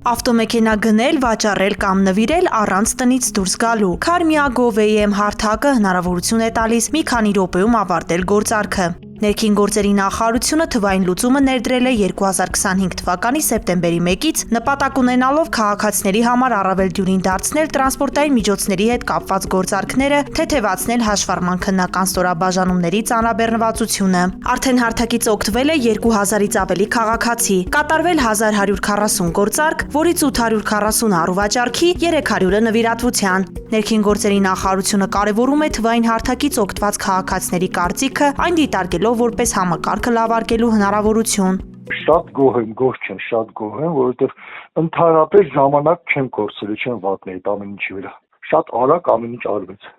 Ավտոմեքենա գնել, վաճառել կամ նվիրել առանց տնից դուրս գալու։ Karmia Go-VM հարթակը հնարավորություն է տալիս մի քանի րոպեում ավարտել գործարքը։ Ներքին գործերի նախարարությունը թվային լուծումը ներդրել է 2025 թվականի սեպտեմբերի 1-ից, նպատակ ունենալով քաղաքացիների համար առավել դյուրին դարձնել տրանսպորտային միջոցների հետ կապված գործարքները, թեթևացնել հաշվառման քննական ստորաբաժանումների ծանրաբեռնվածությունը։ Արդեն հարթակից օգտվել է 2000-ից ավելի քաղաքացի, կատարվել 1140 գործարք, որից 840 առուվաճառքի, 300-ը նվիրատվության։ Ներքին գործերի նախարարությունը կարևորում է թվային հարթակից օգտված քաղաքացիների կարծիքը, այն դիտարկելով որպես համակարգը լավարկելու հնարավորություն։ Շատ գոհ եմ, որովհետև ընդհանրապես ժամանակ չեմ կորցրել, չեմ վատնել ամեն ինչի վրա։ Շատ արագ ամեն ինչ արվեց։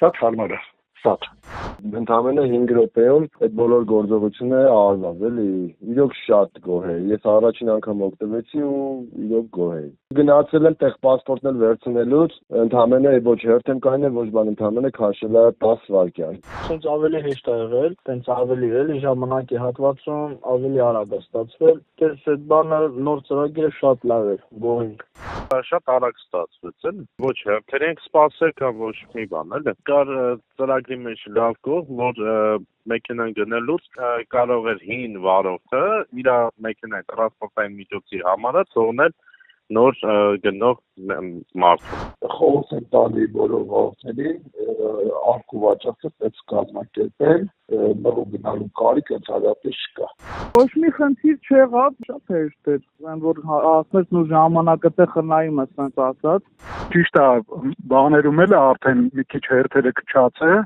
Շատ հարմար է, շատ։ Ընդամենը 5 րոպեում այդ բոլոր գործողությունները արված, էլի։ Իրոք շատ գոհ եմ։ Ես առաջին անգամ օգտվեցի ու իրոք գոհ եմ։ Գնացել եմ տեղ պասպորտն էլ վերցնելուց, ընդամենը ոչ հերթ եմ կանել, ոչ բան, ընդամենը քաշել է 10 վայրկյան։ Սենց ավելի հեշտ է եղել, տենց ավելի էլի ժամանակի հատվածում ավելի արագ է ստացվել։ Դες այդ բանը նոր ծրագիրը շատ լավ է, գոհ ենք։ Շատ արագ ստացվեց, էլ ոչ հերթեր ենք սպասել կամ ոչ մի բան, էլ կար ծրագրի մեջ լավ կող, որ մեքենան գնելուց կարող էր հին վարորդը իր մեքենայի տրանսպորտային միջոցի համարը թողնել նոր գնող մարդու։ Խորհուրդ եմ տալի բոլոր վարորդներին արկու վաճառքը պետք կազմակերպել, մռու գնալու կարիք ընդհանրապես չկա։ Ոչ մի խնդիր չեղավ, շատ հեշտ էր, այն որ ասես նոր ժամանակը տեղ խնայում ես, ասենց ասած։ Ճիշտ է, բաներում էլ արդեն մի քիչ հերթերը քչած է,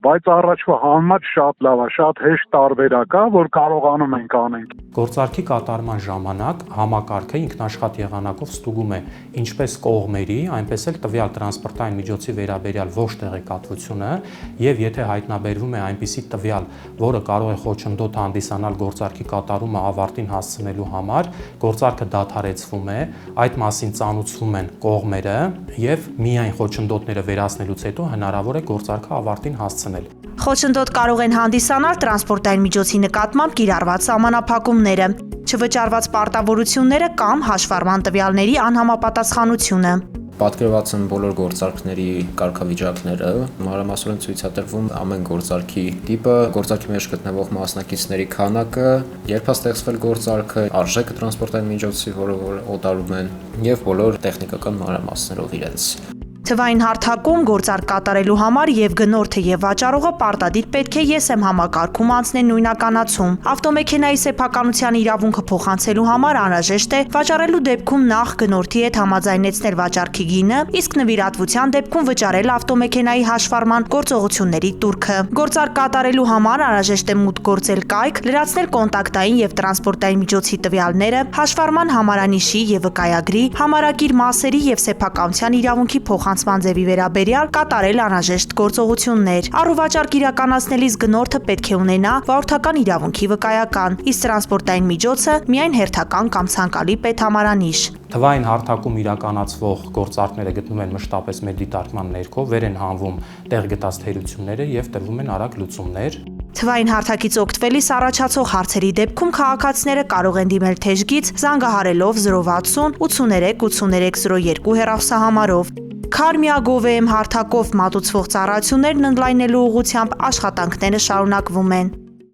բայց առաջվա համար շատ լավ է, շատ հեշտ տարբերակ է, որ կարողանում ենք անենք։ Գործարքի կատարման ժամանակ համակարգը ինքնաշխատ եղանակով ստուգում է ինչպես կողմերի, այնպես էլ տվյալ տրանսպորտային միջոցի վերաբերյալ ողջ տեղեկատվությունը, եւ եթե հայտնաբերվում է այնպիսի տվյալ, որը կարող է խոչընդոտ հանդիսանալ գործարքի կատարումը ավարտին հասցնելու համար, գործարքը դադարեցվում է, այդ մասին ծանուցվում են կողմերը եւ միայն խոչընդոտները վերացնելուց հետո հնարավոր է գործարքը ավարտին հասցնել։ Խոչընդոտ կարող են հանդիսանալ տրանսպորտային միջոցի նկատմամբ կիրառված սահմանափակումները, չվճարված պարտավորությունները կամ հաշվառման տվյալների անհամապատասխանությունը։ Պատկերված են բոլոր գործարքների կարգավիճակները, մանրամասորեն ցույց է տրվում ամեն գործարքի տիպը, գործարքի մեջ գտնվող մասնակիցների քանակը, երբ է ստեղծվել գործարքը, արժեքը տրանսպորտային միջոցի, որը օտարում են, եւ բոլոր տեխնիկական մանրամասներով իրենց։ Թվային հարթակում գործարք կատարելու համար եւ գնորդը եւ վաճառողը պարտադիր պետք է ԵՍՄ համակարգում անցնեն նույնականացում։ Ավտոմեքենայի սեփականության իրավունքը փոխանցելու համար անհրաժեշտ է վաճառելու դեպքում նախ գնորդի հետ համաձայնեցնել վաճառքի գինը, իսկ նվիրատվության դեպքում վճարել ավտոմեքենայի հաշվառման գործողությունների տուրքը։ Գործարք կատարելու համար անհրաժեշտ է մուտք գործել կայք, լրացնել կոնտակտային եւ տրանսպորտային միջոցի տվյալները, հաշվառման համարանիշի եւ վկայագրի, համարակիր մասերի եւ սեփականության իրավունքի փոխանցման ձևի վերաբերյալ կատարել անհրաժեշտ գործողություններ։ Առուվաճառք իրականացնելիս գնորդը պետք է ունենա վարորդական իրավունքի վկայական, իսկ տրանսպորտային միջոցը միայն հերթական կամ ցանկալի պետհամարանիշ։ Թվային հարթակում իրականացվող գործարքները գտնվում են մշտապես մեր դիտարկման ներքո, վեր են հանվում տեղ գտած թերությունները եւ տրվում են արագ լուծումներ։ Թվային հարթակից օգտվելիս առաջացող հարցերի դեպքում քաղաքացիները կարող են դիմել թեժգից զանգահարելով 060 83 8302 հեռախոսահամարով։ Karmia Go-VM հարթակով մատուցվող ծառայություններն ընդլայնելու ուղղությամբ աշխատանքները շարունակվում են։